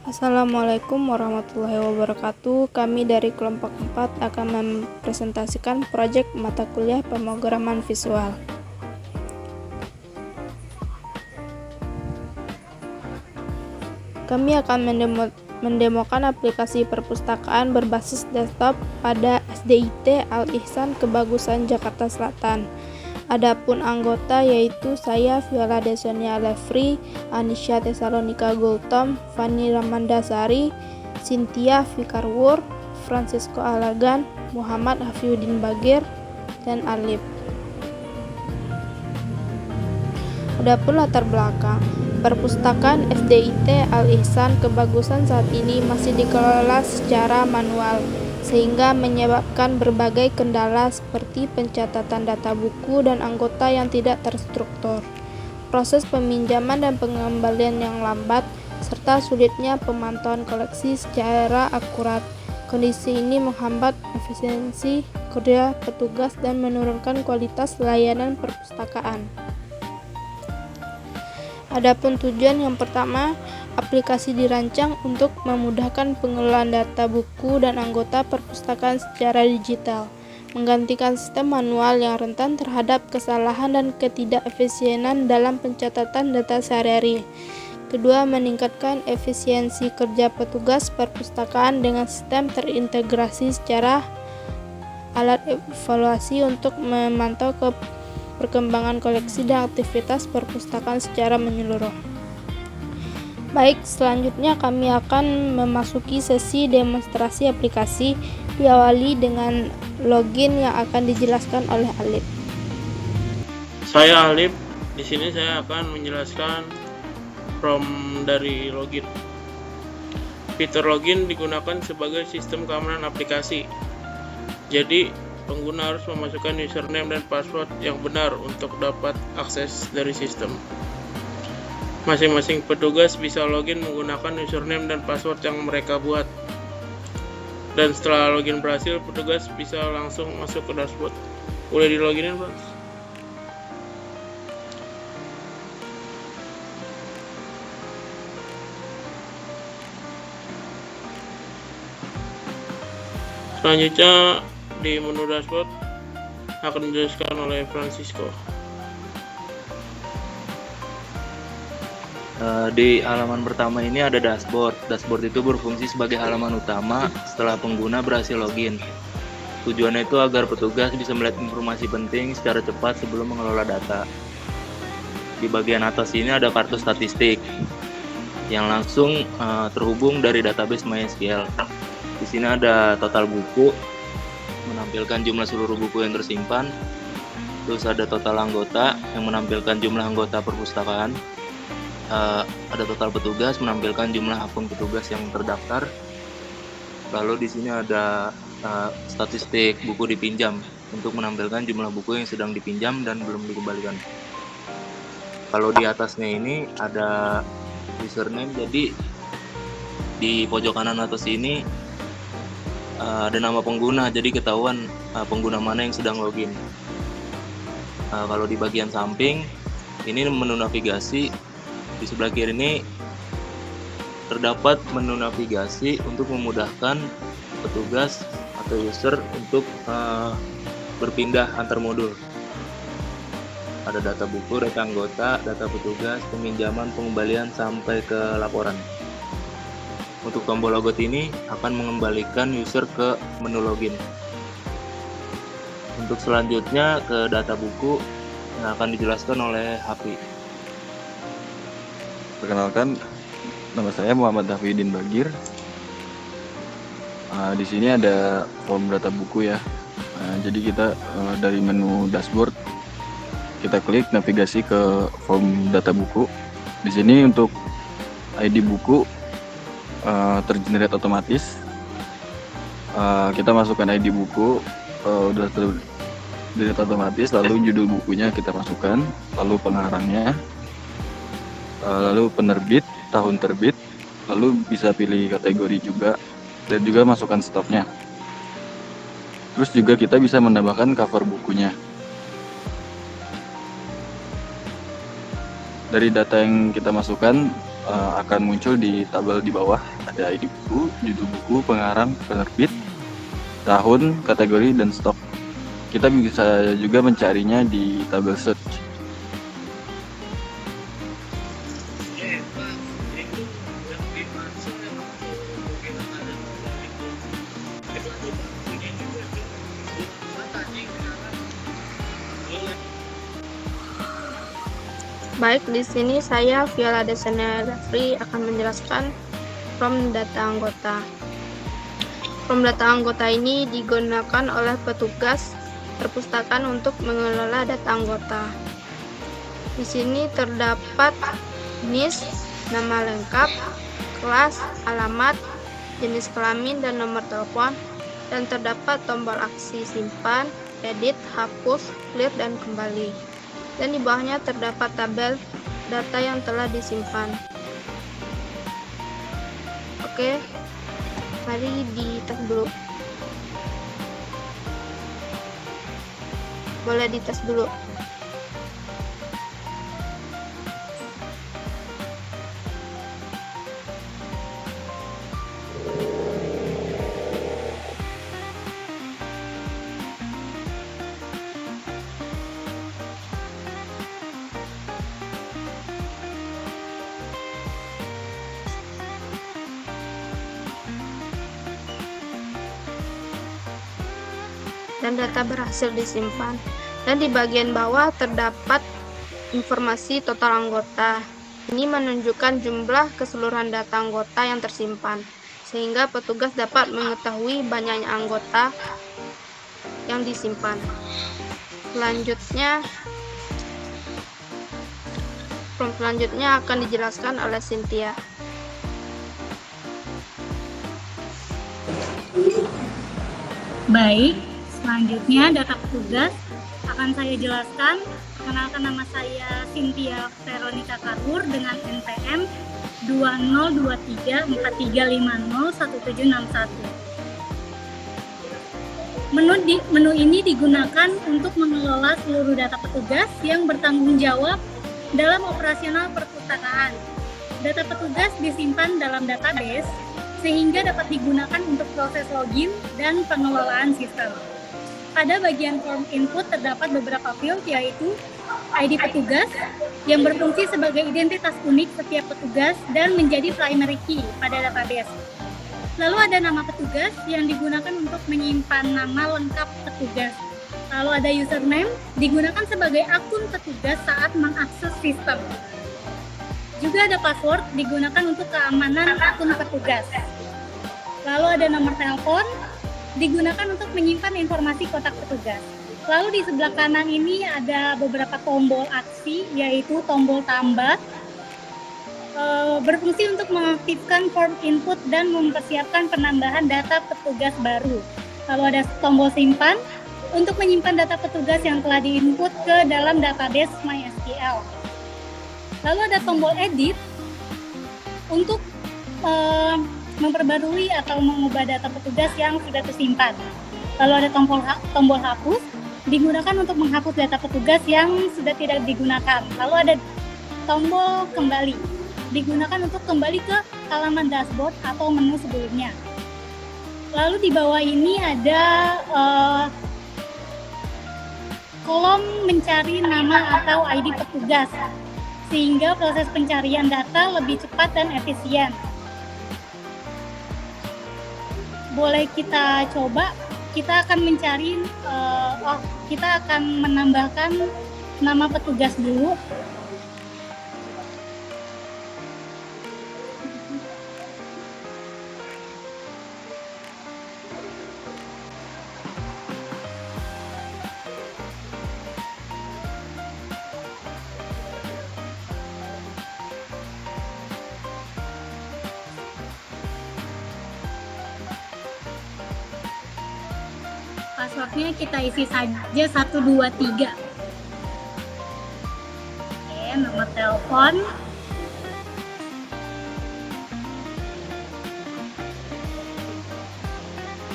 Assalamualaikum warahmatullahi wabarakatuh. Kami dari kelompok 4 akan mempresentasikan proyek mata kuliah pemrograman visual. Kami akan mendemokan aplikasi perpustakaan berbasis desktop pada SDIT Al-Ihsan Kebagusan Jakarta Selatan. Adapun anggota yaitu saya Viola Desonia Lefri, Anisha Tesalonika Gultom, Fani Ramandasari, Cynthia Fikarwur, Francisco Alagan, Muhammad Hafiuddin Bagir, dan Alif. Adapun latar belakang, perpustakaan SDIT Al-Ihsan Kebagusan saat ini masih dikelola secara manual, sehingga menyebabkan berbagai kendala seperti pencatatan data buku dan anggota yang tidak terstruktur, proses peminjaman dan pengembalian yang lambat, serta sulitnya pemantauan koleksi secara akurat. Kondisi ini menghambat efisiensi kerja petugas dan menurunkan kualitas layanan perpustakaan. Adapun tujuan yang pertama, aplikasi dirancang untuk memudahkan pengelolaan data buku dan anggota perpustakaan secara digital, menggantikan sistem manual yang rentan terhadap kesalahan dan ketidakefisienan dalam pencatatan data sehari-hari. Kedua, meningkatkan efisiensi kerja petugas perpustakaan dengan sistem terintegrasi secara alat evaluasi untuk memantau perkembangan koleksi dan aktivitas perpustakaan secara menyeluruh. Baik, selanjutnya kami akan memasuki sesi demonstrasi aplikasi, diawali dengan login yang akan dijelaskan oleh Alif. Saya Alif, di sini saya akan menjelaskan from dari login. Fitur login digunakan sebagai sistem keamanan aplikasi. Jadi, pengguna harus memasukkan username dan password yang benar untuk dapat akses dari sistem. Masing-masing petugas bisa login menggunakan username dan password yang mereka buat. Dan setelah login berhasil, petugas bisa langsung masuk ke dashboard. Boleh di loginin, Pak? Selanjutnya, di menu dashboard akan dijelaskan oleh Francisco. Di halaman pertama ini ada dashboard. Dashboard itu berfungsi sebagai halaman utama setelah pengguna berhasil login. Tujuannya itu agar petugas bisa melihat informasi penting secara cepat sebelum mengelola data. Di bagian atas ini ada kartu statistik yang langsung terhubung dari database MySQL. Di sini ada total buku, menampilkan jumlah seluruh buku yang tersimpan. Terus ada total anggota yang menampilkan jumlah anggota perpustakaan. Ada total petugas menampilkan jumlah akun petugas yang terdaftar. Lalu di sini ada statistik buku dipinjam untuk menampilkan jumlah buku yang sedang dipinjam dan belum dikembalikan. Kalau di atasnya ini ada username, jadi di pojok kanan atas ini ada nama pengguna, jadi ketahuan pengguna mana yang sedang login. Kalau di bagian samping ini menu navigasi. Di sebelah kiri ini terdapat menu navigasi untuk memudahkan petugas atau user untuk berpindah antar modul. Ada data buku, data anggota, data petugas, peminjaman, pengembalian, sampai ke laporan. Untuk tombol logout ini akan mengembalikan user ke menu login. Untuk selanjutnya ke data buku yang akan dijelaskan oleh Hafi. Perkenalkan, nama saya Muhammad Hafiuddin Bagir. Di sini ada form data buku ya. Jadi kita dari menu dashboard kita klik navigasi ke form data buku. Di sini untuk ID buku tergenerate otomatis. Kita masukkan ID buku, udah tergenerate otomatis. Lalu judul bukunya kita masukkan, lalu pengarangnya. Lalu penerbit, tahun terbit, lalu bisa pilih kategori juga, dan juga masukkan stoknya. Terus juga kita bisa menambahkan cover bukunya. Dari data yang kita masukkan, akan muncul di tabel di bawah. Ada ID buku, judul buku, pengarang, penerbit, tahun, kategori, dan stok. Kita bisa juga mencarinya di tabel search. Baik, di sini saya Viola Desena Rafri akan menjelaskan from data anggota. From data anggota ini digunakan oleh petugas perpustakaan untuk mengelola data anggota. Di sini terdapat NIS, nama lengkap, kelas, alamat, jenis kelamin, dan nomor telepon, dan terdapat tombol aksi simpan, edit, hapus, clear, dan kembali. Dan di bawahnya terdapat tabel data yang telah disimpan. Oke, mari dites dulu. Boleh dites dulu. Dan data berhasil disimpan. Dan di bagian bawah terdapat informasi total anggota. Ini menunjukkan jumlah keseluruhan data anggota yang tersimpan, sehingga petugas dapat mengetahui banyaknya anggota yang disimpan. Form selanjutnya akan dijelaskan oleh Cynthia. Baik, selanjutnya data petugas akan saya jelaskan. Perkenalkan, nama saya Cynthia Veronica Karur dengan NPM 202343501761. Menu ini digunakan untuk mengelola seluruh data petugas yang bertanggung jawab dalam operasional perpustakaan. Data petugas disimpan dalam database sehingga dapat digunakan untuk proses login dan pengelolaan sistem. Pada bagian form input terdapat beberapa field, yaitu ID petugas yang berfungsi sebagai identitas unik setiap petugas dan menjadi primary key pada database. Lalu ada nama petugas yang digunakan untuk menyimpan nama lengkap petugas. Lalu ada username digunakan sebagai akun petugas saat mengakses sistem. Juga ada password digunakan untuk keamanan akun petugas. Lalu ada nomor telepon digunakan untuk menyimpan informasi kotak petugas. Lalu di sebelah kanan ini ada beberapa tombol aksi, yaitu tombol tambah, berfungsi untuk mengaktifkan form input dan mempersiapkan penambahan data petugas baru. Lalu ada tombol simpan untuk menyimpan data petugas yang telah diinput ke dalam database MySQL. Lalu ada tombol edit untuk memperbarui atau mengubah data petugas yang sudah tersimpan. Lalu ada tombol hapus digunakan untuk menghapus data petugas yang sudah tidak digunakan. Lalu ada tombol kembali digunakan untuk kembali ke halaman dashboard atau menu sebelumnya. Lalu di bawah ini ada kolom mencari nama atau ID petugas, sehingga proses pencarian data lebih cepat dan efisien. Boleh kita coba, kita akan mencari, kita akan menambahkan nama petugas dulu. Passwordnya kita isi saja 123. Oke, nomor telepon.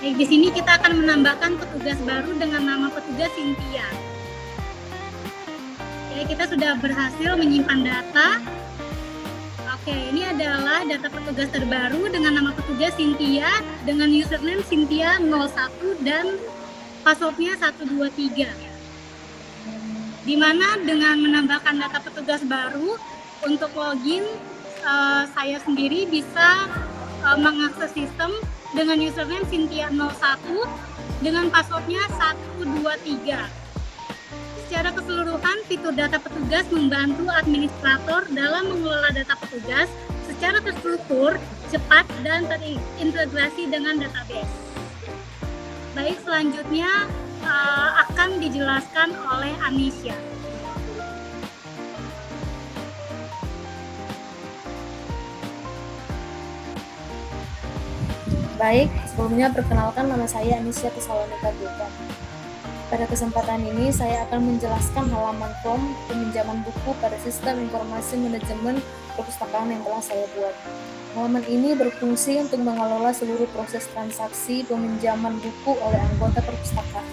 Di sini kita akan menambahkan petugas baru dengan nama petugas Cynthia. Oke, kita sudah berhasil menyimpan data. Oke, ini adalah data petugas terbaru dengan nama petugas Cynthia dengan username Cynthia 01 dan passwordnya 123. Di mana dengan menambahkan data petugas baru untuk login, saya sendiri bisa mengakses sistem dengan username Cynthia 01 dengan passwordnya 123. Secara keseluruhan, fitur data petugas membantu administrator dalam mengelola data petugas secara terstruktur, cepat, dan terintegrasi dengan database. Baik, selanjutnya akan dijelaskan oleh Anisha. Baik, sebelumnya perkenalkan nama saya Anisha Tesalonika Duka. Pada kesempatan ini saya akan menjelaskan halaman form peminjaman buku pada sistem informasi manajemen perpustakaan yang telah saya buat. Halaman ini berfungsi untuk mengelola seluruh proses transaksi peminjaman buku oleh anggota perpustakaan.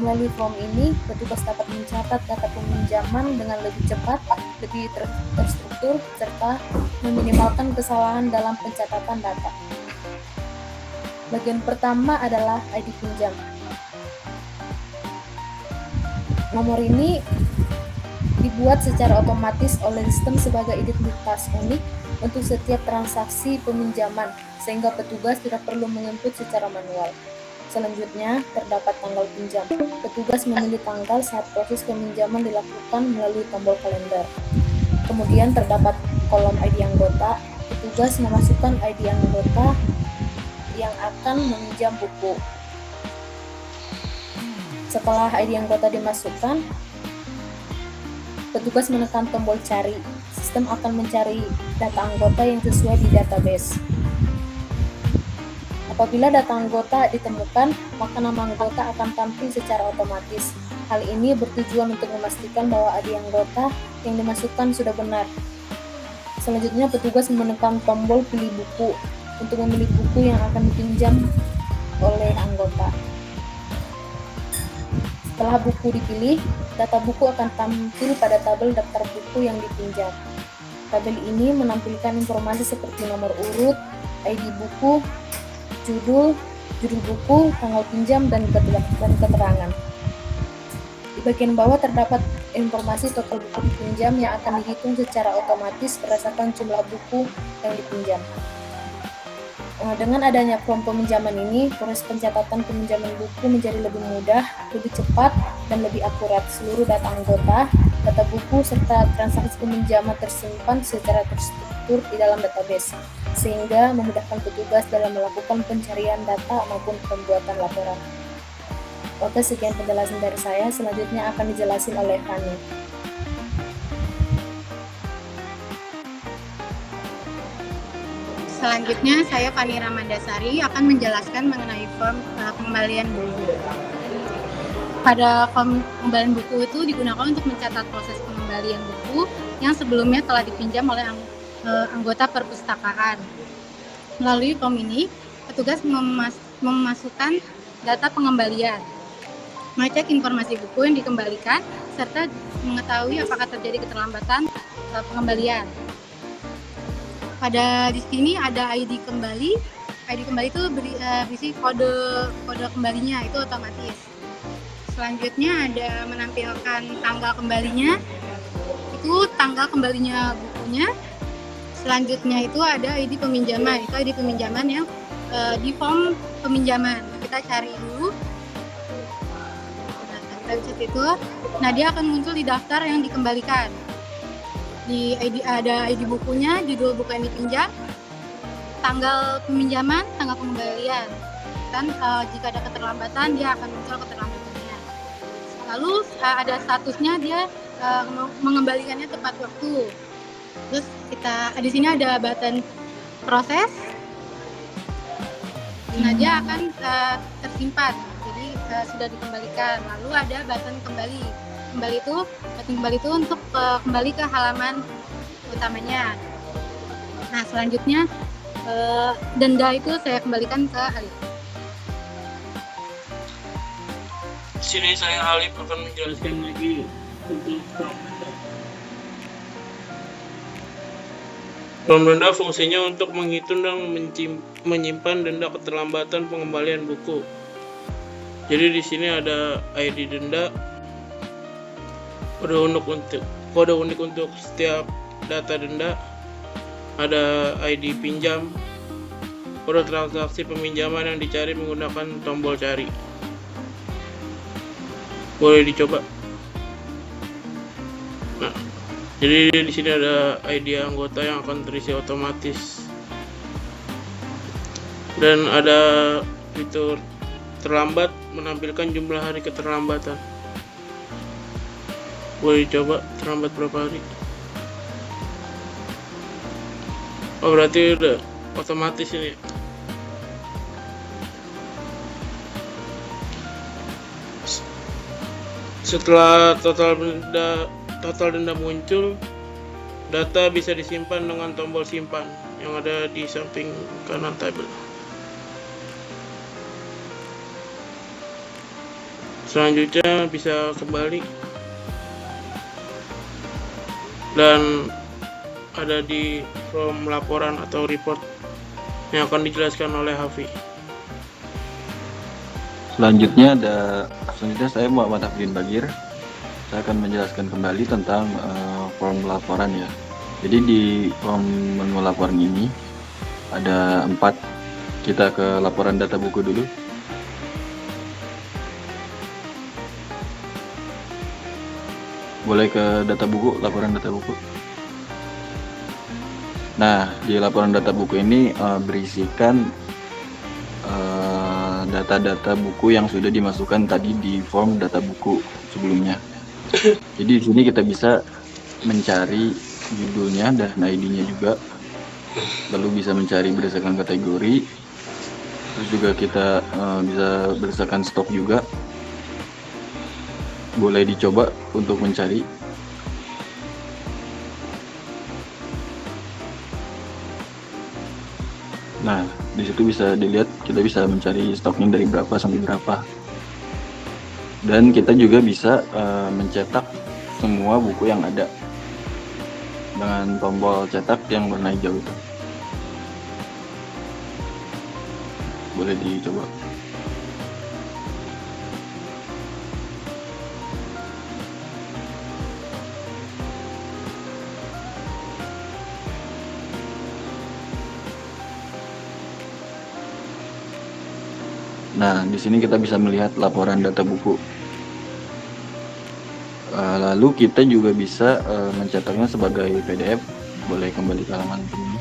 Melalui form ini, petugas dapat mencatat data peminjaman dengan lebih cepat, lebih terstruktur, serta meminimalkan kesalahan dalam pencatatan data. Bagian pertama adalah ID pinjam. Nomor ini dibuat secara otomatis oleh sistem sebagai identitas unik untuk setiap transaksi peminjaman, sehingga petugas tidak perlu menginput secara manual. Selanjutnya, terdapat tanggal pinjam. Petugas memilih tanggal saat proses peminjaman dilakukan melalui tombol kalender. Kemudian terdapat kolom ID anggota. Petugas memasukkan ID anggota yang akan meminjam buku. Setelah ID anggota dimasukkan, petugas menekan tombol cari. Sistem akan mencari data anggota yang sesuai di database. Apabila data anggota ditemukan, maka nama anggota akan tampil secara otomatis. Hal ini bertujuan untuk memastikan bahwa ID anggota yang dimasukkan sudah benar. Selanjutnya, petugas menekan tombol pilih buku untuk memilih buku yang akan dipinjam oleh anggota. Setelah buku dipilih, data buku akan tampil pada tabel daftar buku yang dipinjam. Tabel ini menampilkan informasi seperti nomor urut, ID buku, judul buku, tanggal pinjam, dan keterangan. Di bagian bawah terdapat informasi total buku dipinjam yang akan dihitung secara otomatis berdasarkan jumlah buku yang dipinjam. Dengan adanya form peminjaman ini, proses pencatatan peminjaman buku menjadi lebih mudah, lebih cepat, dan lebih akurat. Seluruh data anggota, data buku, serta transaksi peminjaman tersimpan secara terstruktur di dalam database, sehingga memudahkan petugas dalam melakukan pencarian data maupun pembuatan laporan. Oke, sekian penjelasan dari saya. Selanjutnya akan dijelasin oleh Fani. Selanjutnya, saya Fani Ramandasari akan menjelaskan mengenai form pengembalian buku. Pada form pengembalian buku itu digunakan untuk mencatat proses pengembalian buku yang sebelumnya telah dipinjam oleh anggota perpustakaan. Melalui form ini, petugas memasukkan data pengembalian, mengecek informasi buku yang dikembalikan, serta mengetahui apakah terjadi keterlambatan pengembalian. Pada di sini ada ID kembali. ID kembali itu berisi kode kembalinya, itu otomatis. Selanjutnya ada menampilkan tanggal kembalinya. Itu tanggal kembalinya bukunya. Selanjutnya itu ada ID peminjaman. Itu ID peminjaman yang di form peminjaman. Kita cari dulu. Nah, kita bisa itu. Nah, dia akan muncul di daftar yang dikembalikan. Di ID ada ID bukunya, judul buku yang dipinjam, tanggal peminjaman, tanggal pengembalian. Dan jika ada keterlambatan, dia akan muncul keterlambatannya. Lalu ada statusnya, dia mengembalikannya tepat waktu. Terus di sini ada button proses. Nah, dia akan tersimpan. Jadi sudah dikembalikan. Lalu ada button kembali. Kembali itu untuk kembali ke halaman utamanya. Nah, selanjutnya denda itu saya kembalikan ke Alif. Di sini saya Alif akan menjelaskan lagi untuk Form denda fungsinya untuk menghitung dan menyimpan denda keterlambatan pengembalian buku. Jadi di sini ada ID denda, kode unik untuk setiap data denda, ada ID pinjam, kode transaksi peminjaman yang dicari menggunakan tombol cari. Boleh dicoba. Nah, jadi di sini ada ID anggota yang akan terisi otomatis, dan ada fitur terlambat menampilkan jumlah hari keterlambatan. Boleh dicoba terlambat berapa hari. Oh, berarti udah otomatis ini. Setelah total denda muncul, data bisa disimpan dengan tombol simpan yang ada di samping kanan tabel. Selanjutnya bisa kembali, dan ada di form laporan atau report yang akan dijelaskan oleh Hafi. Selanjutnya saya Muhammad Hafidin Bagir. Saya akan menjelaskan kembali tentang form laporan ya. Jadi di form menu laporan ini ada 4. Kita ke laporan data buku dulu. Boleh ke data buku, laporan data buku. Nah, di laporan data buku ini berisikan data-data buku yang sudah dimasukkan tadi di form data buku sebelumnya. Jadi di sini kita bisa mencari judulnya dan ID-nya juga, lalu bisa mencari berdasarkan kategori, terus juga kita bisa berdasarkan stok juga. Boleh dicoba untuk mencari. Nah, di situ bisa dilihat kita bisa mencari stoknya dari berapa sampai berapa. Dan kita juga bisa mencetak semua buku yang ada dengan tombol cetak yang warna hijau itu. Boleh dicoba. Nah, di sini kita bisa melihat laporan data buku. Lalu kita juga bisa mencetaknya sebagai PDF. Boleh kembali ke halaman ini.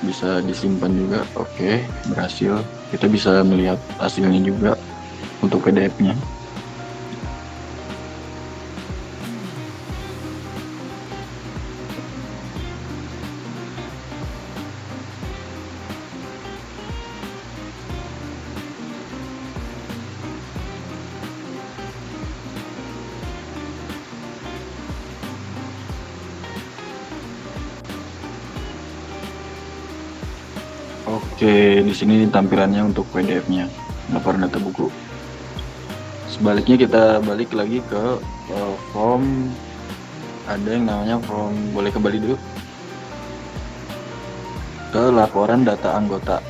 Bisa disimpan juga. Oke, berhasil. Kita bisa melihat hasilnya juga untuk PDF-nya. Oke, di sini tampilannya untuk PDF-nya, laporan data buku. Sebaliknya kita balik lagi ke form, ada yang namanya form, boleh kembali dulu ke laporan data anggota.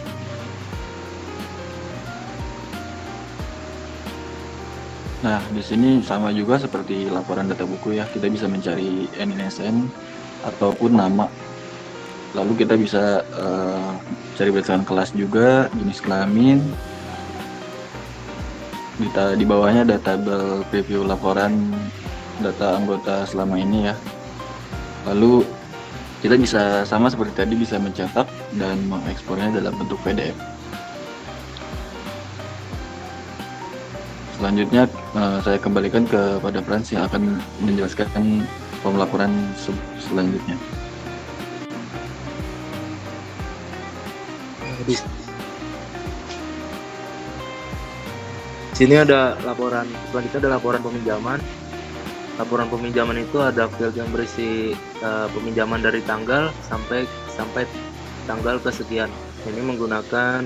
Nah, di sini sama juga seperti laporan data buku ya, kita bisa mencari NISN ataupun nama. Lalu kita bisa cari berdasarkan kelas juga, jenis kelamin. Di bawahnya ada tabel preview laporan data anggota selama ini ya. Lalu kita bisa sama seperti tadi, bisa mencetak dan mengekspornya dalam bentuk PDF. Selanjutnya saya kembalikan kepada Frans yang akan menjelaskan form laporan selanjutnya. Di sini ada laporan, selanjutnya ada laporan peminjaman. Laporan peminjaman itu ada field yang berisi peminjaman dari tanggal sampai tanggal kesekian. Ini menggunakan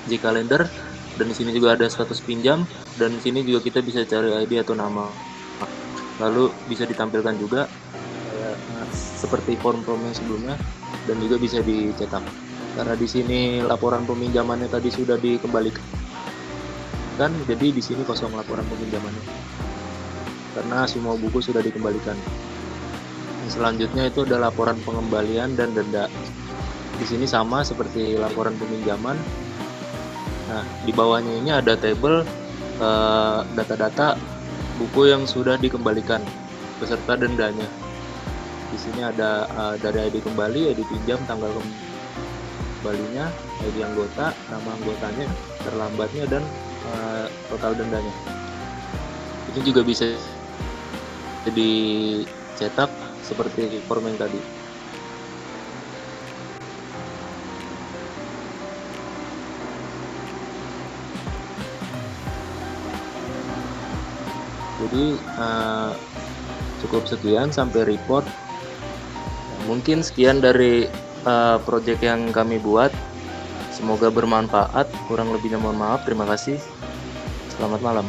Gcalendar, dan di sini juga ada status pinjam, dan di sini juga kita bisa cari ID atau nama. Lalu bisa ditampilkan juga seperti form-form yang sebelumnya, dan juga bisa dicetak. Karena di sini laporan peminjamannya tadi sudah dikembalikan, jadi di sini kosong laporan peminjamannya karena semua buku sudah dikembalikan. Selanjutnya itu ada laporan pengembalian dan denda. Di sini sama seperti laporan peminjaman. Nah, di bawahnya ini ada tabel data-data buku yang sudah dikembalikan beserta dendanya. Di sini ada dari ID kembali, ID pinjam, tanggal kembalinya, ID anggota, nama anggotanya, terlambatnya, dan total dendanya. Ini juga bisa dicetak seperti form yang tadi. Jadi cukup sekian sampai report. Mungkin sekian dari project yang kami buat. Semoga bermanfaat. Kurang lebihnya mohon maaf. Terima kasih. Selamat malam.